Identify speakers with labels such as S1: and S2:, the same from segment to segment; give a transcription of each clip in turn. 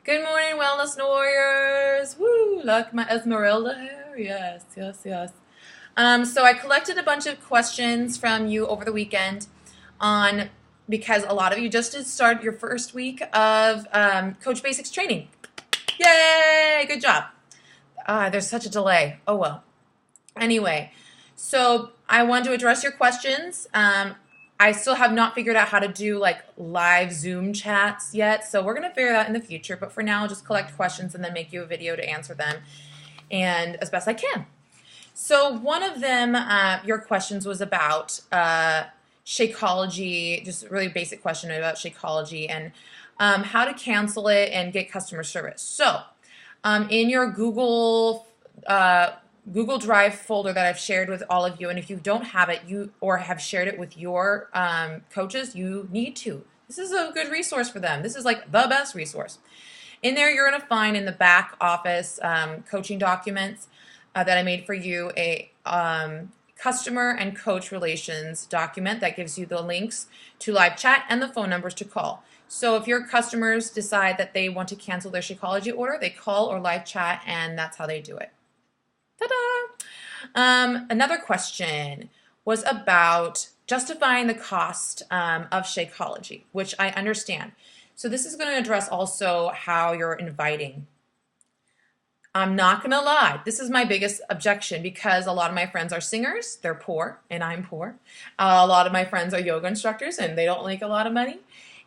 S1: Good morning, Wellness Warriors. Woo! Like my Esmeralda hair. Yes, yes, yes. So I collected a bunch of questions from you over the weekend on because a lot of you just did start your first week of Coach Basics training. Yay! Good job. There's such a delay. Oh well. Anyway, so I wanted to address your questions. I still have not figured out how to do like live Zoom chats yet, so we're going to figure that out in the future. But for now, I'll just collect questions and then make you a video to answer them, and as best I can. So one of them, your questions was about Shakeology, just a really basic question about Shakeology and how to cancel it and get customer service. So in your Google Drive folder that I've shared with all of you, and if you don't have it, or have shared it with your coaches, you need to. This is a good resource for them. This is like the best resource. In there, you're going to find in the back office coaching documents that I made for you a customer and coach relations document that gives you the links to live chat and the phone numbers to call. So if your customers decide that they want to cancel their Shakeology order, they call or live chat, and that's how they do it. Ta-da! Another question was about justifying the cost of Shakeology, which I understand. So this is going to address also how you're inviting. I'm not going to lie. This is my biggest objection because a lot of my friends are singers. They're poor, and I'm poor. A lot of my friends are yoga instructors, and they don't make a lot of money.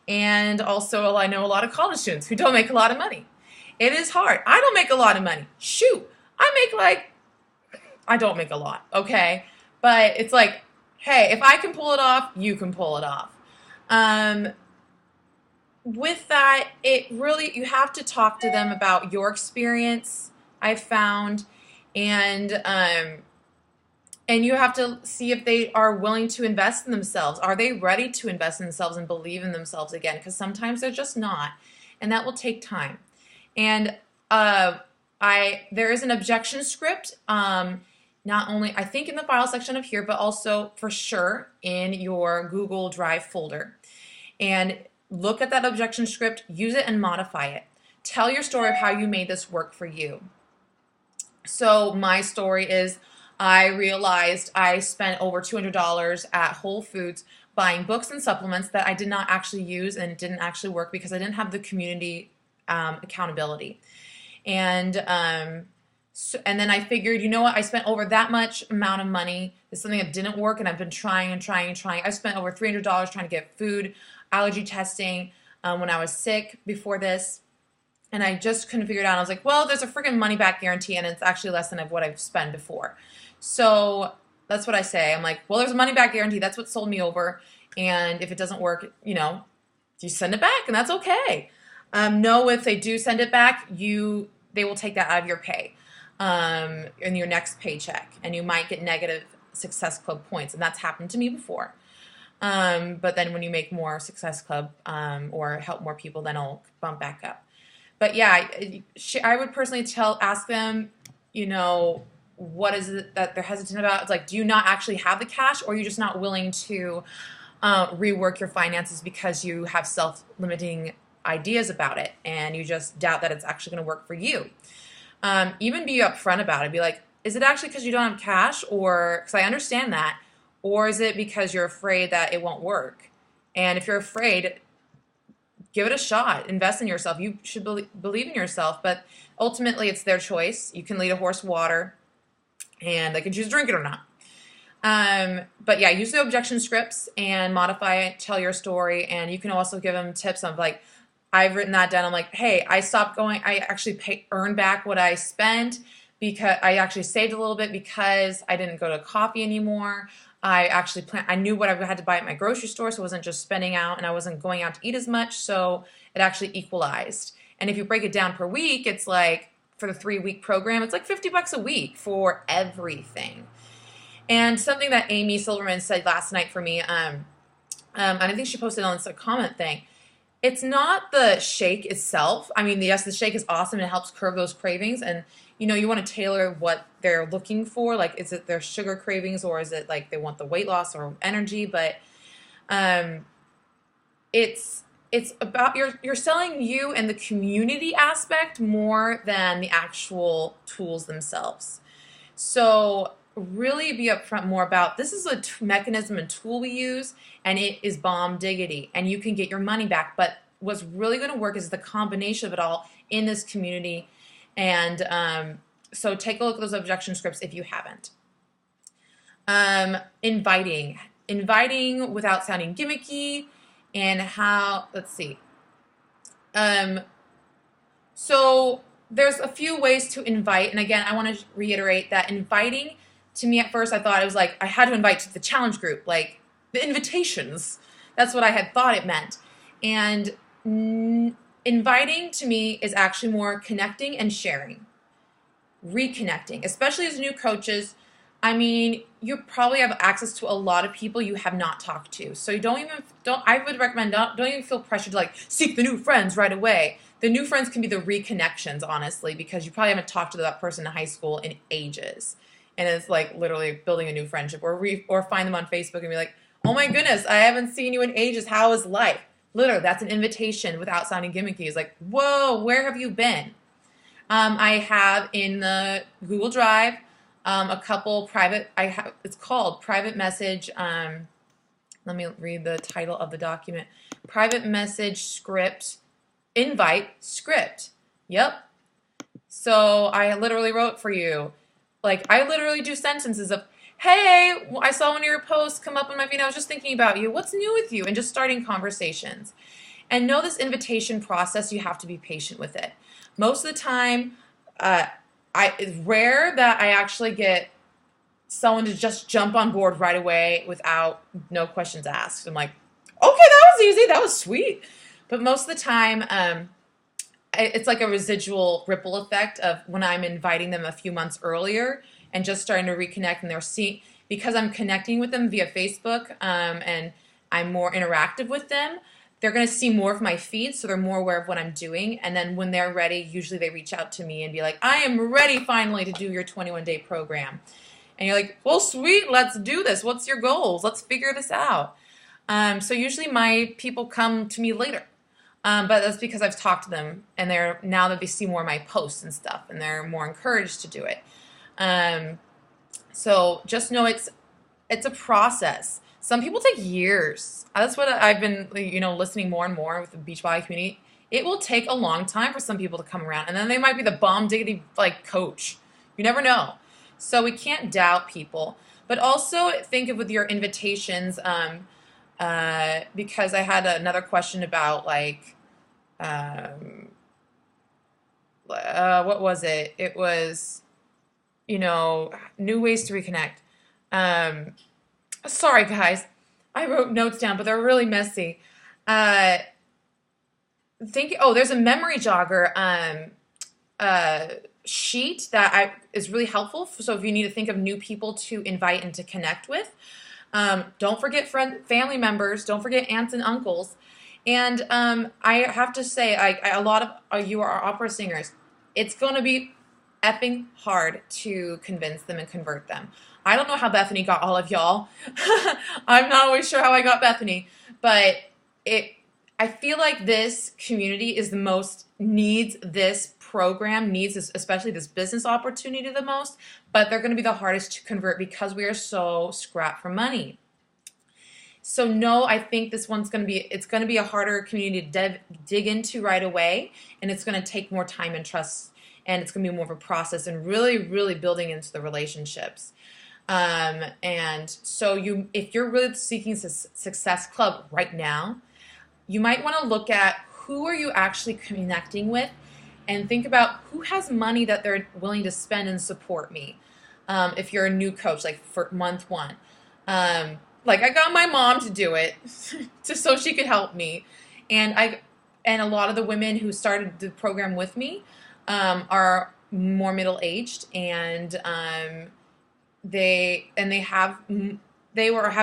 S1: And also, I know a lot of college students who don't make a lot of money. It is hard. I don't make a lot of money. Shoot. I don't make a lot, okay? But it's like, hey, if I can pull it off, you can pull it off. With that, you have to talk to them about your experience, I've found, and you have to see if they are willing to invest in themselves. Are they ready to invest in themselves and believe in themselves again? Because sometimes they're just not, and that will take time. And there is an objection script, not only I think in the file section of here, but also for sure in your Google Drive folder. And look at that objection script, use it and modify it. Tell your story of how you made this work for you. So my story is I realized I spent over $200 at Whole Foods buying books and supplements that I did not actually use and didn't actually work because I didn't have the community accountability. And then I figured, you know what? I spent over that much amount of money. It's something that didn't work, and I've been trying and trying and trying. I spent over $300 trying to get food allergy testing when I was sick before this, and I just couldn't figure it out. I was like, well, there's a freaking money back guarantee, and it's actually less than what I've spent before. So that's what I say. I'm like, well, there's a money back guarantee. That's what sold me over, and if it doesn't work, you send it back, and that's okay. No, if they do send it back, they will take that out of your pay in your next paycheck, and you might get negative Success Club points, and that's happened to me before. But then when you make more Success Club or help more people, then it'll bump back up. But yeah, I would personally ask them, what is it that they're hesitant about? It's like, do you not actually have the cash, or are you just not willing to rework your finances because you have self-limiting ideas about it and you just doubt that it's actually going to work for you? Even be upfront about it. Be like, is it actually because you don't have cash, or because I understand that, or is it because you're afraid that it won't work? And if you're afraid, give it a shot. Invest in yourself. You should believe in yourself, but ultimately it's their choice. You can lead a horse water, and they can choose to drink it or not. But yeah, use the objection scripts and modify it, tell your story, and you can also give them tips of like, I've written that down. I'm like, hey, I stopped going. I actually earned back what I spent because I actually saved a little bit because I didn't go to coffee anymore. I knew what I had to buy at my grocery store, so I wasn't just spending out, and I wasn't going out to eat as much, so it actually equalized. And if you break it down per week, it's like, for the 3-week program, it's like $50 a week for everything. And something that Amy Silverman said last night for me, and I think she posted on this comment thing, it's not the shake itself. I mean, yes, the shake is awesome and it helps curb those cravings, and you want to tailor what they're looking for. Like, is it their sugar cravings, or is it like they want the weight loss or energy? But it's it's about you're selling you and the community aspect more than the actual tools themselves. So really be upfront more about this is a mechanism and tool we use, and it is bomb diggity, and you can get your money back. But what's really going to work is the combination of it all in this community. And so take a look at those objection scripts if you haven't. Inviting without sounding gimmicky, and how, let's see. So there's a few ways to invite, and again, I want to reiterate that inviting, to me at first, I thought it was like I had to invite to the challenge group, like the invitations. That's what I had thought it meant. And inviting to me is actually more connecting and sharing, reconnecting, especially as new coaches. I mean, you probably have access to a lot of people you have not talked to. So I would recommend don't even feel pressured to like seek the new friends right away. The new friends can be the reconnections, honestly, because you probably haven't talked to that person in high school in ages. And it's like literally building a new friendship, or find them on Facebook and be like, oh my goodness, I haven't seen you in ages. How is life? Literally, that's an invitation without sounding gimmicky. It's like, whoa, where have you been? I have in the Google Drive a couple private, it's called private message, let me read the title of the document, private message script, invite script. Yep. So I literally wrote for you. Like, I literally do sentences of, hey, I saw one of your posts come up on my feed. I was just thinking about you. What's new with you? And just starting conversations. And know this invitation process, you have to be patient with it. Most of the time, it's rare that I actually get someone to just jump on board right away without no questions asked. I'm like, okay, that was easy. That was sweet. But most of the time, it's like a residual ripple effect of when I'm inviting them a few months earlier and just starting to reconnect, and they're seeing, because I'm connecting with them via Facebook, and I'm more interactive with them, they're going to see more of my feed, so they're more aware of what I'm doing. And then when they're ready, usually they reach out to me and be like, I am ready finally to do your 21-day program. And you're like, well, sweet, let's do this. What's your goals? Let's figure this out. So usually my people come to me later. But that's because I've talked to them, and now that they see more of my posts and stuff, and they're more encouraged to do it. So just know it's a process. Some people take years. That's what I've been, listening more and more with the Beachbody community. It will take a long time for some people to come around, and then they might be the bomb diggity coach. You never know. So we can't doubt people, but also think of with your invitations. Because I had another question about what was it? It was, new ways to reconnect. Sorry guys, I wrote notes down, but they're really messy. There's a memory jogger sheet that is really helpful. So if you need to think of new people to invite and to connect with. Don't forget family members. Don't forget aunts and uncles. And I have to say, a lot of you are opera singers. It's going to be effing hard to convince them and convert them. I don't know how Bethany got all of y'all. I'm not always sure how I got Bethany. But I feel like this community is the most needs this program, needs this, especially this business opportunity the most, but they're going to be the hardest to convert because we are so strapped for money. So no, I think this one's going to be a harder community to dig into right away, and it's going to take more time and trust, and it's going to be more of a process and really, really building into the relationships. And so if you're really seeking Success Club right now, you might want to look at who are you actually connecting with, and think about who has money that they're willing to spend and support me. If you're a new coach, like for month one, I got my mom to do it so she could help me. And a lot of the women who started the program with me are more middle-aged, and they have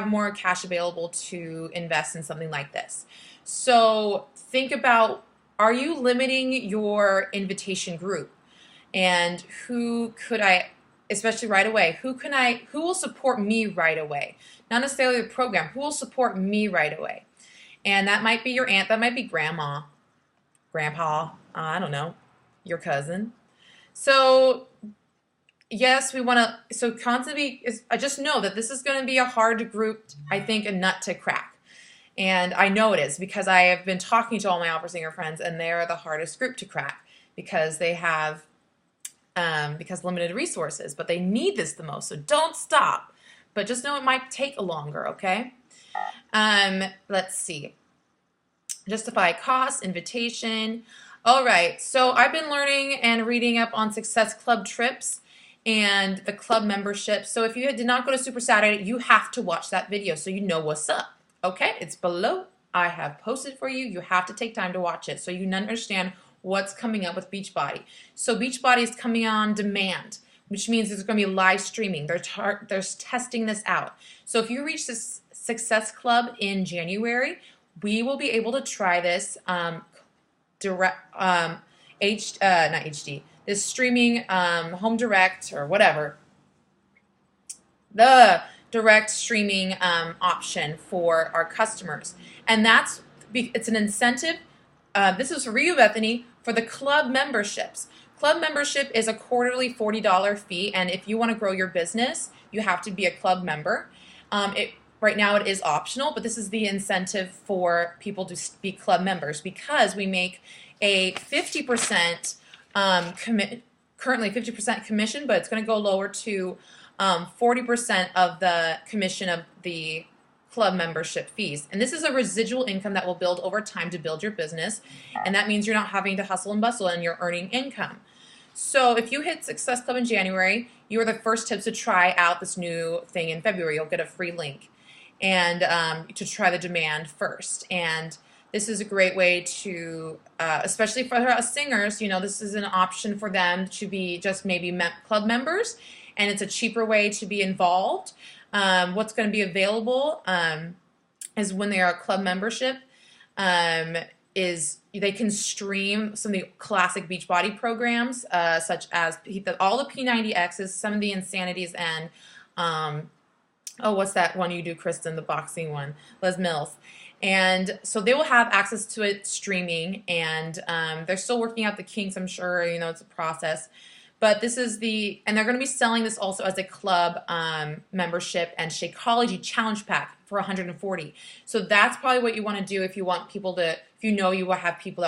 S1: more cash available to invest in something like this. So think about, are you limiting your invitation group? And who could I, especially right away, who will support me right away? Not necessarily the program, who will support me right away? And that might be your aunt, that might be grandma, grandpa, I don't know, your cousin. So yes, we want to. So constantly, I just know that this is going to be a hard group, I think, a nut to crack. And I know it is because I have been talking to all my opera singer friends, and they are the hardest group to crack because they have because limited resources, but they need this the most. So don't stop, but just know it might take longer. Okay. Let's see. Justify cost, invitation. All right. So I've been learning and reading up on Success Club trips and the club membership. So if you did not go to Super Saturday, you have to watch that video so you know what's up. Okay, it's below. I have posted for you. You have to take time to watch it so you understand what's coming up with Beachbody. So Beachbody is coming on demand, which means there's going to be live streaming. They're testing this out. So if you reach this Success Club in January, we will be able to try this direct not HD, this streaming home direct or whatever, the direct streaming option for our customers. And it's an incentive. This is for you, Bethany, for the club memberships. Club membership is a quarterly $40 fee, and if you want to grow your business, you have to be a club member. Right now it is optional, but this is the incentive for people to be club members because we make a 50% currently 50% commission, but it's going to go lower to 40% of the commission of the club membership fees. And this is a residual income that will build over time to build your business. And that means you're not having to hustle and bustle and you're earning income. So if you hit Success Club in January, you are the first tips to try out this new thing in February. You'll get a free link and to try the demand first. And this is a great way to, especially for us singers, this is an option for them to be just maybe club members, and it's a cheaper way to be involved. What's going to be available is when they are a club membership, is they can stream some of the classic Beachbody programs, such as all the P90Xs, some of the Insanities, and what's that one you do, Kristen, the boxing one, Les Mills. And so they will have access to it streaming, and they're still working out the kinks, I'm sure, it's a process. But this is and they're going to be selling this also as a club membership and Shakeology challenge pack for $140. So that's probably what you want to do if you want people to, if you will have people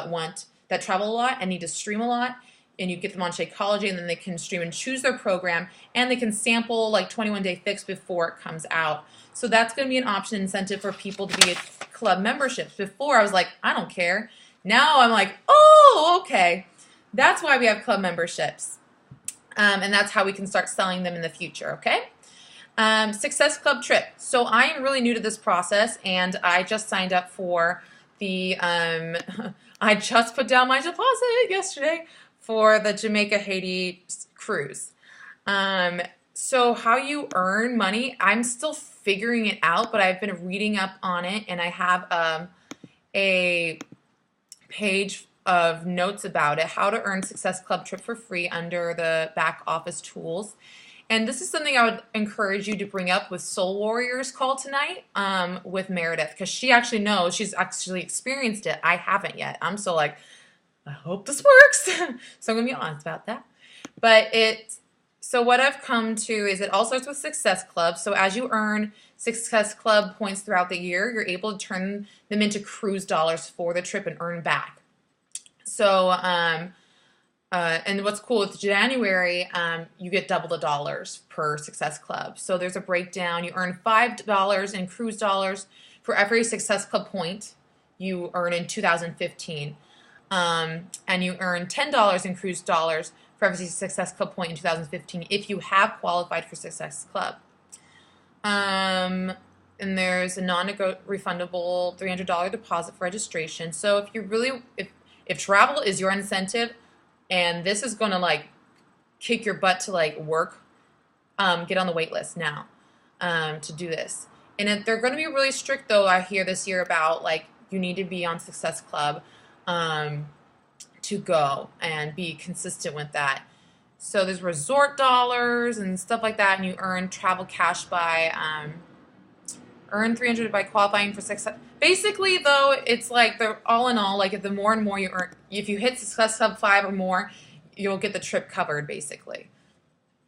S1: that travel a lot and need to stream a lot, and you get them on Shakeology, and then they can stream and choose their program, and they can sample like 21-day fix before it comes out. So that's going to be an option incentive for people to be at club memberships. Before I was like, I don't care. Now I'm like, oh, okay. That's why we have club memberships. And that's how we can start selling them in the future, okay? Success Club trip. So I am really new to this process, and I just signed up for the, I just put down my deposit yesterday for the Jamaica-Haiti cruise. So how you earn money, I'm still figuring it out, but I've been reading up on it, and I have a page of notes about it, how to earn Success Club trip for free under the back office tools. And this is something I would encourage you to bring up with Soul Warriors call tonight with Meredith, because she actually knows, she's actually experienced it. I haven't yet. I'm still like, I hope this works. So I'm going to be honest about that. But so what I've come to is it all starts with Success Club. So as you earn Success Club points throughout the year, you're able to turn them into cruise dollars for the trip and earn back. So, and what's cool with January, you get double the dollars per Success Club. So there's a breakdown. You earn $5 in cruise dollars for every Success Club point you earn in 2015. And you earn $10 in cruise dollars for every Success Club point in 2015 if you have qualified for Success Club. And there's a non-refundable $300 deposit for registration. So if you really, if travel is your incentive, and this is going to like kick your butt to like work, get on the wait list now to do this. And they're going to be really strict though, I hear this year, about like you need to be on Success Club to go and be consistent with that. So there's resort dollars and stuff like that, and you earn travel cash by Earn 300 by qualifying for success. Basically, though, it's like the all in all, like if the more and more you earn, if you hit Success Club 5 or more, you'll get the trip covered, basically.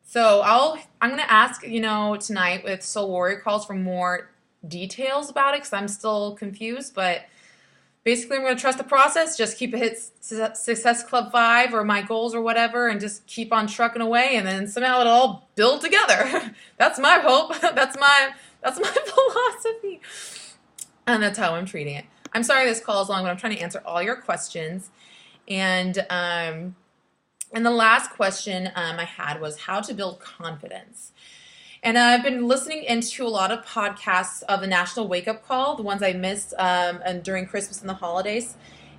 S1: So I'm gonna ask, tonight with Soul Warrior Calls for more details about it because I'm still confused. But basically, I'm gonna trust the process. Just keep it hit Success Club 5 or my goals or whatever, and just keep on trucking away, and then somehow it'll all build together. That's my hope. That's my philosophy, and that's how I'm treating it. I'm sorry this call is long, but I'm trying to answer all your questions. And the last question I had was how to build confidence. And I've been listening into a lot of podcasts of the National Wake Up Call, the ones I missed and during Christmas and the holidays,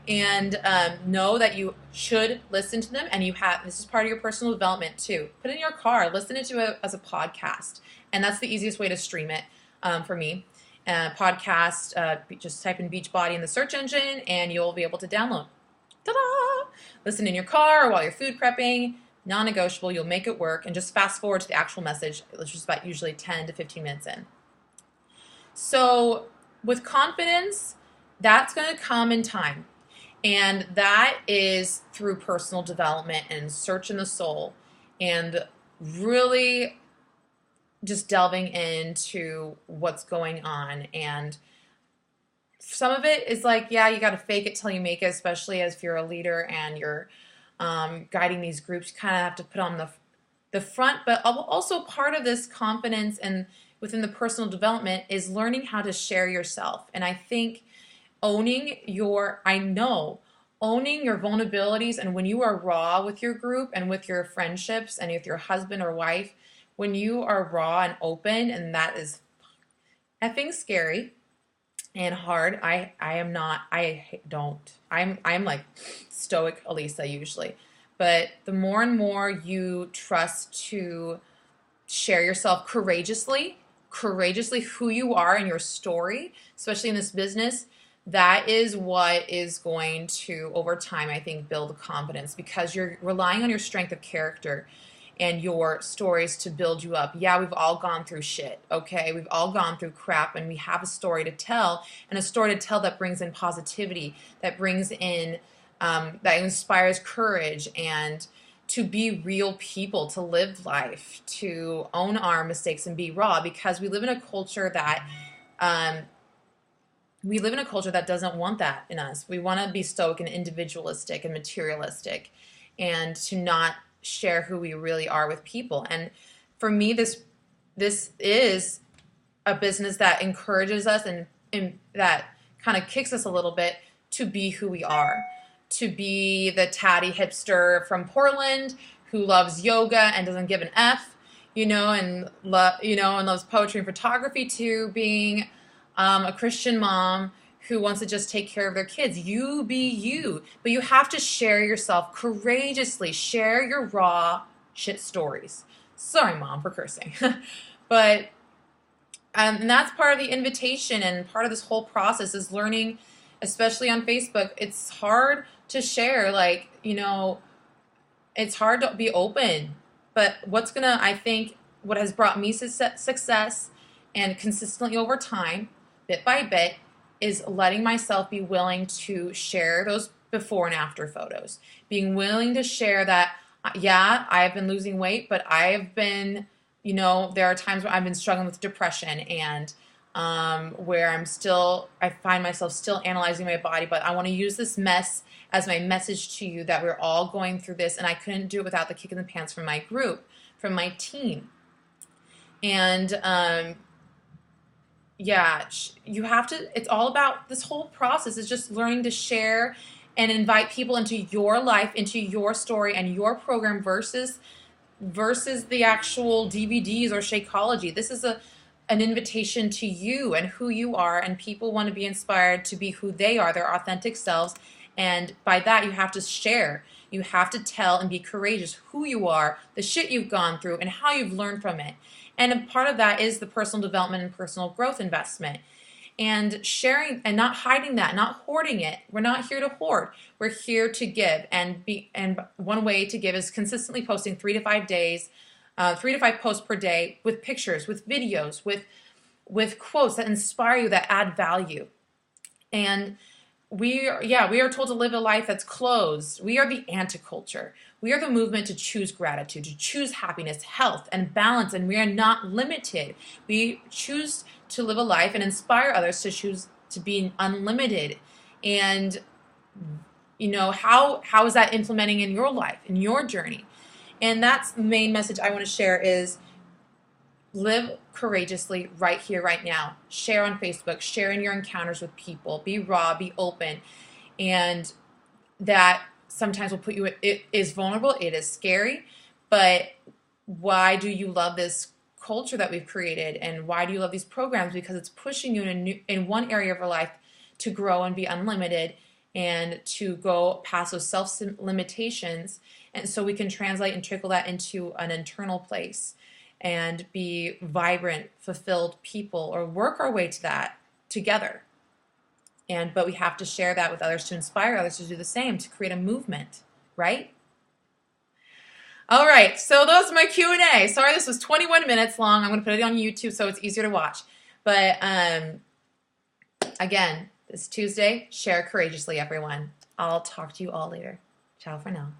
S1: and know that you should listen to them. And this is part of your personal development too. Put it in your car, listen to it as a podcast, and that's the easiest way to stream it for me. Podcast, just type in Beachbody in the search engine, and you'll be able to download. Ta-da! Listen in your car or while you're food prepping. Non-negotiable. You'll make it work, and just fast forward to the actual message, which is about usually 10 to 15 minutes in. So with confidence, that's going to come in time, and that is through personal development and searching the soul and really just delving into what's going on. And some of it is like, yeah, you got to fake it till you make it, especially if you're a leader and you're guiding these groups. You kind of have to put on the front. But also part of this confidence and within the personal development is learning how to share yourself. And I think owning your vulnerabilities, and when you are raw with your group and with your friendships and with your husband or wife, when you are raw and open, and that is effing scary and hard. I'm like stoic Elisa usually. But the more and more you trust to share yourself courageously who you are in your story, especially in this business, that is what is going to, over time, I think, build confidence, because you're relying on your strength of character and your stories to build you up. Yeah, we've all gone through shit, okay? We've all gone through crap, and we have a story to tell, and a story to tell that brings in positivity, that brings in, that inspires courage, and to be real people, to live life, to own our mistakes and be raw, because we live in a culture that doesn't want that in us. We want to be stoic and individualistic and materialistic, and to not share who we really are with people. And for me, this is a business that encourages us and that kind of kicks us a little bit to be who we are, to be the tatty hipster from Portland who loves yoga and doesn't give an F, and loves poetry and photography, to being a Christian mom who wants to just take care of their kids. You be you. But you have to share yourself courageously. Share your raw shit stories. Sorry, Mom, for cursing. But and that's part of the invitation, and part of this whole process is learning, especially on Facebook. It's hard to share, it's hard to be open. But I think what has brought me success and consistently over time, bit by bit, is letting myself be willing to share those before and after photos. Being willing to share that, yeah, I've been losing weight, but I've been, there are times where I've been struggling with depression, and where I find myself still analyzing my body, but I want to use this mess as my message to you that we're all going through this, and I couldn't do it without the kick in the pants from my group, from my team. And you have to, it's all about, this whole process is just learning to share and invite people into your life, into your story and your program versus the actual DVDs or Shakeology. This is an invitation to you and who you are, and people want to be inspired to be who they are, their authentic selves. And by that, you have to share. You have to tell and be courageous who you are, the shit you've gone through, and how you've learned from it. And a part of that is the personal development and personal growth investment. And sharing and not hiding that, not hoarding it. We're not here to hoard. We're here to give. And one way to give is consistently posting 3 to 5 posts per day, with pictures, with videos, with with quotes that inspire you, that add value. And we are told to live a life that's closed. We are the anti-culture. We are the movement to choose gratitude, to choose happiness, health, and balance, and we are not limited. We choose to live a life and inspire others to choose to be unlimited. And how is that implementing in your life, in your journey? And that's the main message I want to share is live courageously right here, right now. Share on Facebook, share in your encounters with people, be raw, be open. And that sometimes will put you, it is vulnerable, it is scary, but why do you love this culture that we've created? And why do you love these programs? Because it's pushing you in one area of your life to grow and be unlimited and to go past those self-limitations. And so we can translate and trickle that into an internal place and be vibrant, fulfilled people, or work our way to that together. But we have to share that with others to inspire others to do the same, to create a movement, right? All right, so those are my Q&A. Sorry, this was 21 minutes long. I'm going to put it on YouTube so it's easier to watch. But again, this Tuesday, share courageously, everyone. I'll talk to you all later. Ciao for now.